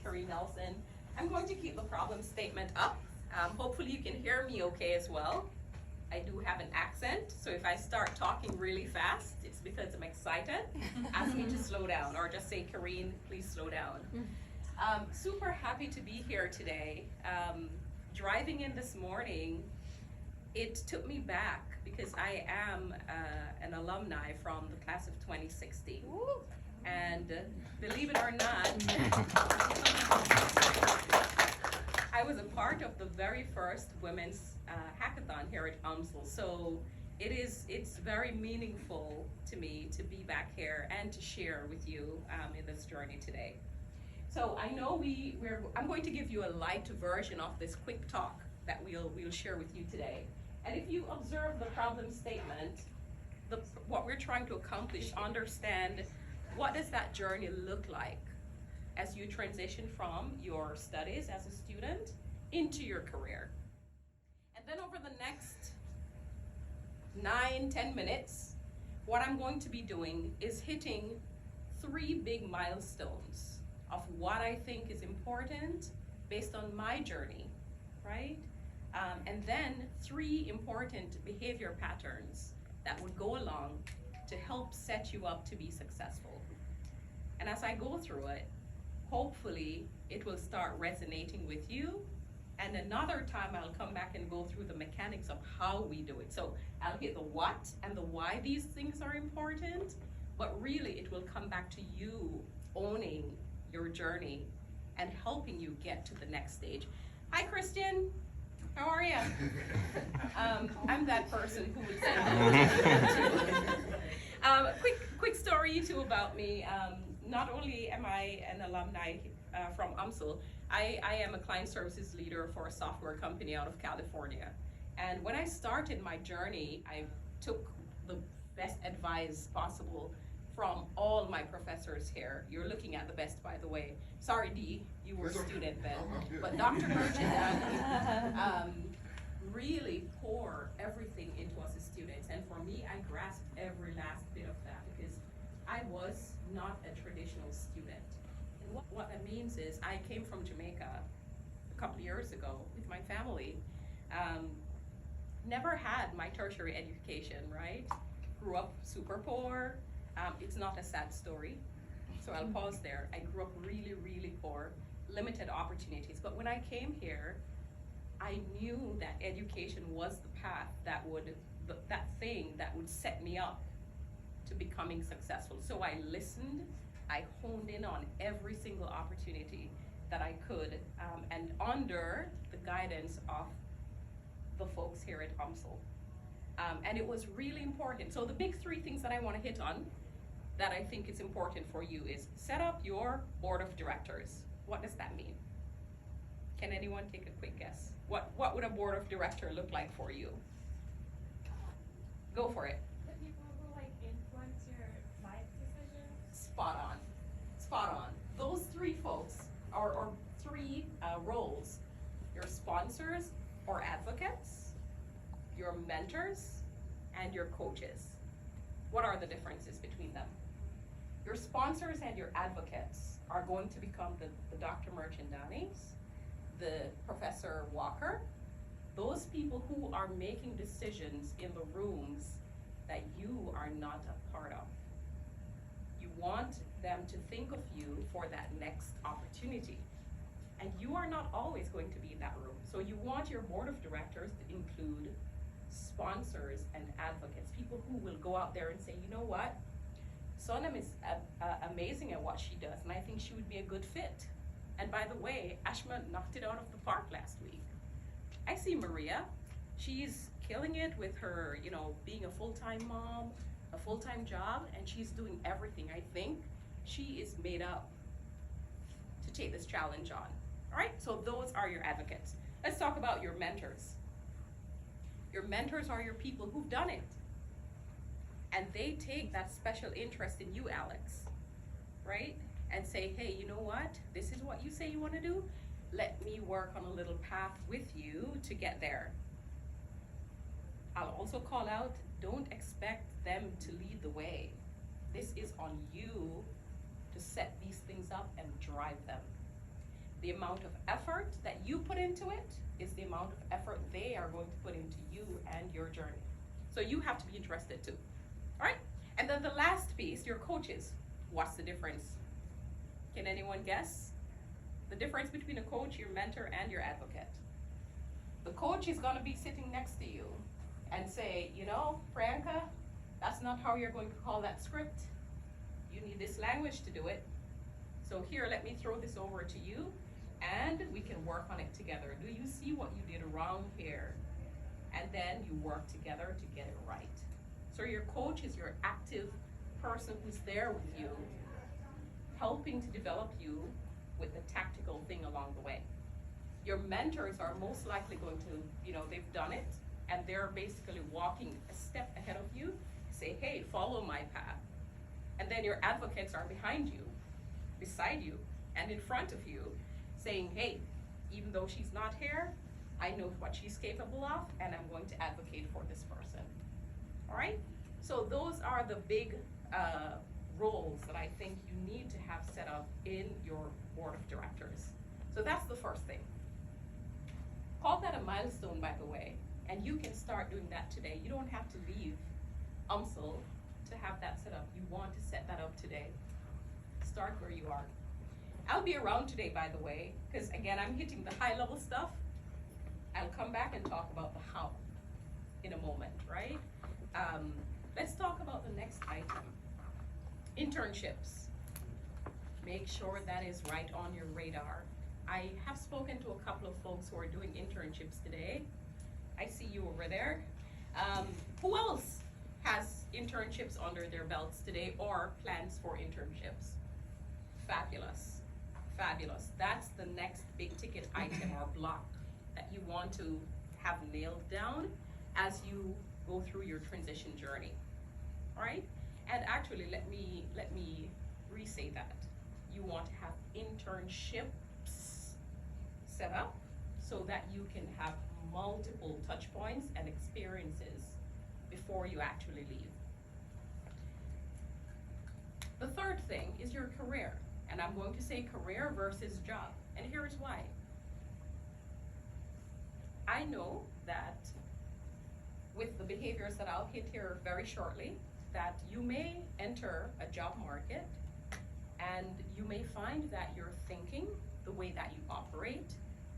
Kerrine Nelson. I'm going to keep the problem statement up. Hopefully you can hear me okay as well. I do have an accent, so if I start talking really fast, it's because I'm excited. Ask me to slow down, or just say, Kerrine, please slow down. Super happy to be here today. Driving in this morning, it took me back because I am an alumni from the class of 2016. Woo. And believe it or not, I was a part of the very first women's hackathon here at UMSL. So it's very meaningful to me to be back here and to share with you in this journey today. So I know I'm going to give you a light version of this quick talk that we'll share with you today. And if you observe the problem statement, what we're trying to accomplish, understand what does that journey look like as you transition from your studies as a student into your career. And then over the next 9-10 minutes, what I'm going to be doing is hitting 3 big milestones of what I think is important based on my journey, right? And then 3 important behavior patterns that would go along to help set you up to be successful. And as I go through it, hopefully it will start resonating with you. And another time I'll come back and go through the mechanics of how we do it. So I'll hit the what and the why these things are important, but really it will come back to you owning your journey and helping you get to the next stage. Hi, Christian. How are you? I'm that person who would say quick story too about me. Not only am I an alumni from UMSL, I am a client services leader for a software company out of California. And when I started my journey, I took the best advice possible from all my professors here. You're looking at the best, by the way. Sorry, Dee, you were a student then. But Dr. Merchant really pour everything into us as students. And for me, I grasped every last bit of that because I was not a traditional student. And what that means is I came from Jamaica a couple of years ago with my family. Never had my tertiary education, right? Grew up super poor. It's not a sad story, so I'll pause there. I grew up really, really poor, limited opportunities. But when I came here, I knew that education was the path that would set me up to becoming successful. So I listened, I honed in on every single opportunity that I could, and under the guidance of the folks here at UMSL. And it was really important. So the big 3 things that I want to hit on that I think is important for you is set up your board of directors. What does that mean? Can anyone take a quick guess? What would a board of director look like for you? Go for it. The people who like influence your life decisions. Spot on. Spot on. Those 3 folks or 3 roles: your sponsors or advocates, your mentors, and your coaches. What are the differences between them? Your sponsors and your advocates are going to become the Dr. Merchandanis, the Professor Walker, those people who are making decisions in the rooms that you are not a part of. You want them to think of you for that next opportunity. And you are not always going to be in that room. So you want your board of directors to include sponsors and advocates, people who will go out there and say, you know what, Sonam is amazing at what she does, and I think she would be a good fit. And by the way, Ashma knocked it out of the park last week. I see Maria, she's killing it with her, being a full-time mom, a full-time job, and she's doing everything. I think she is made up to take this challenge on. All right, so those are your advocates. Let's talk about your mentors. Your mentors are your people who've done it. And they take that special interest in you, Alex, right? And say, hey, you know what? This is what you say you want to do. Let me work on a little path with you to get there. I'll also call out, don't expect them to lead the way. This is on you to set these things up and drive them. The amount of effort that you put into it is the amount of effort they are going to put into you and your journey. So you have to be interested too. All right? And then the last piece, your coaches. What's the difference? Can anyone guess? The difference between a coach, your mentor, and your advocate. The coach is going to be sitting next to you and say, you know, Priyanka, that's not how you're going to call that script. You need this language to do it. So here, let me throw this over to you, and we can work on it together. Do you see what you did wrong here? And then you work together to get it right. So your coach is your active person who's there with you, helping to develop you with the tactical thing along the way. Your mentors are most likely going to, they've done it, and they're basically walking a step ahead of you, say, hey, follow my path. And then your advocates are behind you, beside you, and in front of you, saying, hey, even though she's not here, I know what she's capable of, and I'm going to advocate for this person. All right? So those are the big roles that I think you need to have set up in your board of directors. So that's the first thing. Call that a milestone, by the way, and you can start doing that today. You don't have to leave UMSL to have that set up. You want to set that up today. Start where you are. I'll be around today, by the way, because again, I'm hitting the high level stuff. I'll come back and talk about the how in a moment, right? Let's talk about the next item. Internships. Make sure that is right on your radar. I have spoken to a couple of folks who are doing internships today. I see you over there. Who else has internships under their belts today or plans for internships? Fabulous, fabulous. That's the next big ticket item or block that you want to have nailed down as you go through your transition journey. All right? And actually, let me re-say that. You want to have internships set up so that you can have multiple touch points and experiences before you actually leave. The third thing is your career. And I'm going to say career versus job. And here's why. I know that with the behaviors that I'll hit here very shortly, that you may enter a job market and you may find that your thinking, the way that you operate,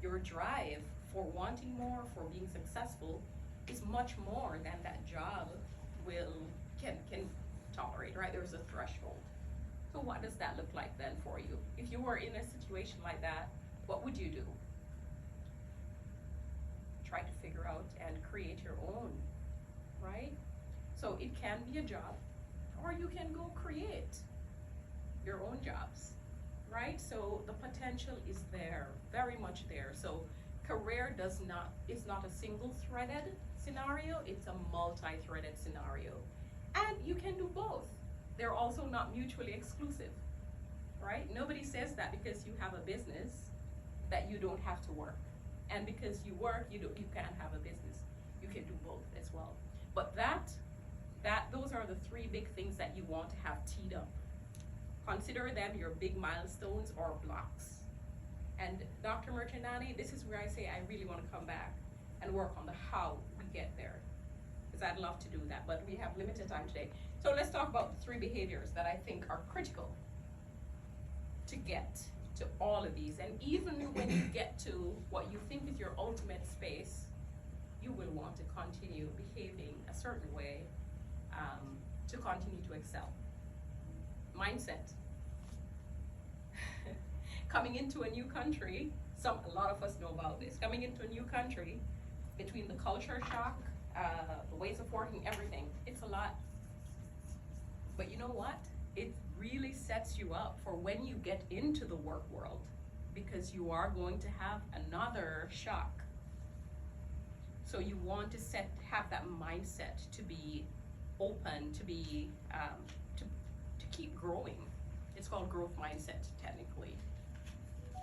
your drive for wanting more, for being successful, is much more than that job can tolerate, right? There's a threshold. So what does that look like then for you? If you were in a situation like that, what would you do? Try to figure out and create your own, right? So it can be a job, or you can go create your own jobs, right? So the potential is there, very much there. So career is not a single-threaded scenario, it's a multi-threaded scenario. And you can do both. They're also not mutually exclusive, right? Nobody says that because you have a business that you don't have to work. And because you work, you can't have a business. You can do both as well. But those are the three big things that you want to have teed up. Consider them your big milestones or blocks. And Dr. Merchandani, this is where I say I really want to come back and work on the how we get there. Because I'd love to do that, but we have limited time today. So let's talk about the three behaviors that I think are critical to get to all of these. And even when you get to what you think is your ultimate space, you will want to continue behaving a certain way to continue to excel. Mindset. Coming into a new country, a lot of us know about this. Coming into a new country, between the culture shock, the ways of working, everything, it's a lot. But you know what? It really sets you up for when you get into the work world, because you are going to have another shock. So you want to have that mindset to be open, to be to keep growing. It's called growth mindset technically.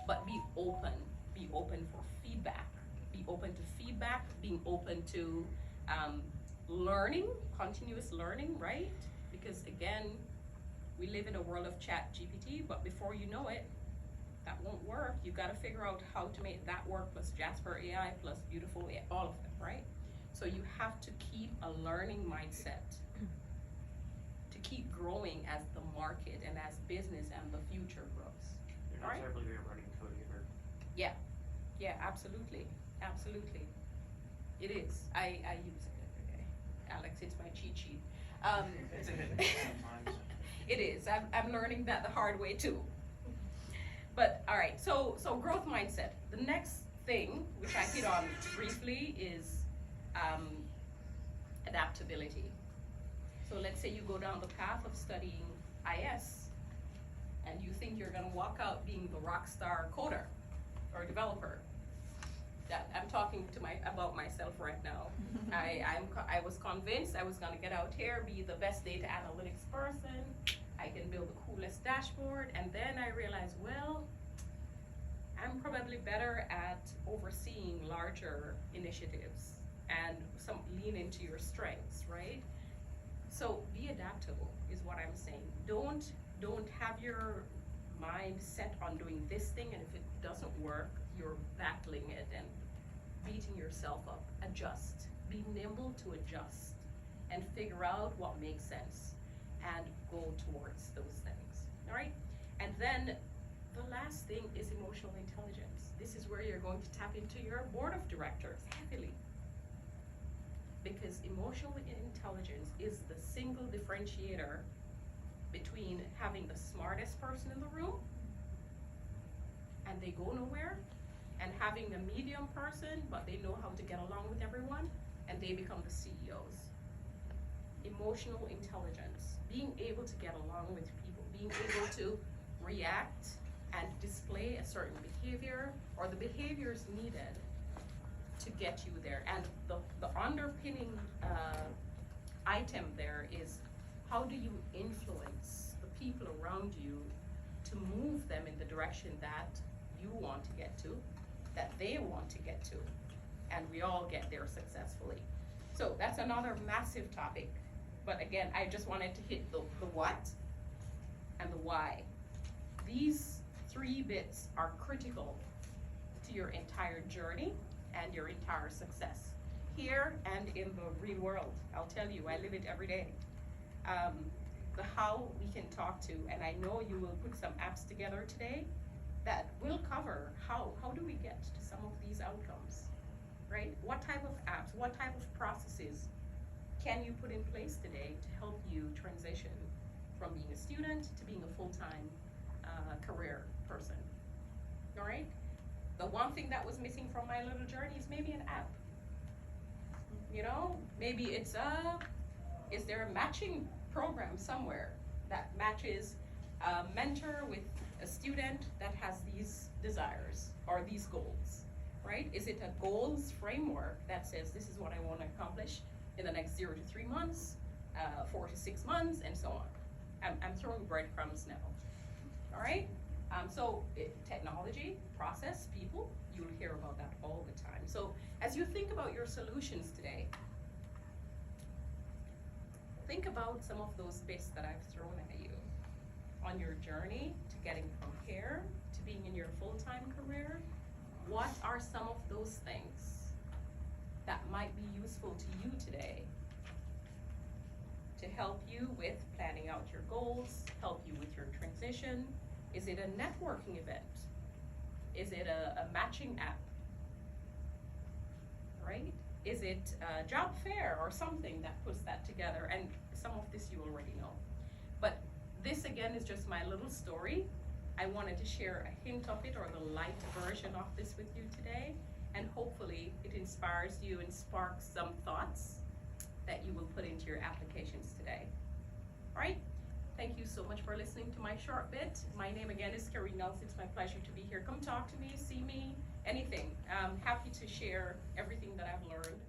But be open for feedback. Be open to feedback, being open to learning, continuous learning, right? Because again, we live in a world of chat GPT, but before you know it, that won't work. You gotta figure out how to make that work plus Jasper AI plus Beautiful AI, all of them, right? So you have to keep a learning mindset to keep growing as the market and as business and the future grows. You're not Right. terribly great at writing code either. Yeah, absolutely, absolutely. It is. I use it every day. Alex, it's my cheat sheet. It's a hit and miss sometimes. It is. I'm learning that the hard way too. But all right, so growth mindset. The next thing, which I hit on briefly, is adaptability. So let's say you go down the path of studying IS, and you think you're gonna walk out being the rock star coder or developer. That I'm talking to about myself right now. I was convinced I was gonna get out here, be the best data analytics person. I can build the coolest dashboard, and then I realized, well, I'm probably better at overseeing larger initiatives and lean into your strengths, right? So be adaptable is what I'm saying. Don't have your mind set on doing this thing, and if it doesn't work, you're battling it and beating yourself up. Adjust. Be nimble to adjust and figure out what makes sense and go towards those things. All right? And then the last thing is emotional intelligence. This is where you're going to tap into your board of directors heavily. Because emotional intelligence is the single differentiator between having the smartest person in the room and they go nowhere, and having a medium person but they know how to get along with everyone and they become the CEOs. Emotional intelligence, being able to get along with people, being able to react and display a certain behavior or the behaviors needed to get you there. And the underpinning item there is, how do you influence the people around you to move them in the direction that you want to get to, that they want to get to, and we all get there successfully. So that's another massive topic. But again, I just wanted to hit the what and the why. These three bits are critical to your entire journey and your entire success, here and in the real world. I'll tell you, I live it every day. The how we can talk to, and I know you will put some apps together today that will cover how do we get to some of these outcomes, right? What type of apps, what type of processes can you put in place today to help you transition from being a student to being a full-time career person, all right? The one thing that was missing from my little journey is maybe an app. You know, maybe it's is there a matching program somewhere that matches a mentor with a student that has these desires or these goals, right? Is it a goals framework that says this is what I want to accomplish in the next 0 to 3 months, 4 to 6 months, and so on? I'm throwing breadcrumbs now, all right? So technology, process, people, you'll hear about that all the time. So as you think about your solutions today, think about some of those bits that I've thrown at you on your journey to getting from here to being in your full-time career. What are some of those things that might be useful to you today to help you with planning out your goals, help you with your transition? Is it a networking event? Is it a matching app, right? Is it a job fair or something that puts that together? And some of this you already know. But this again is just my little story. I wanted to share a hint of it or the light version of this with you today. And hopefully it inspires you and sparks some thoughts that you will put into your applications today. All right? Thank you so much for listening to my short bit. My name again is Kerrine. It's my pleasure to be here. Come talk to me, see me, anything. I'm happy to share everything that I've learned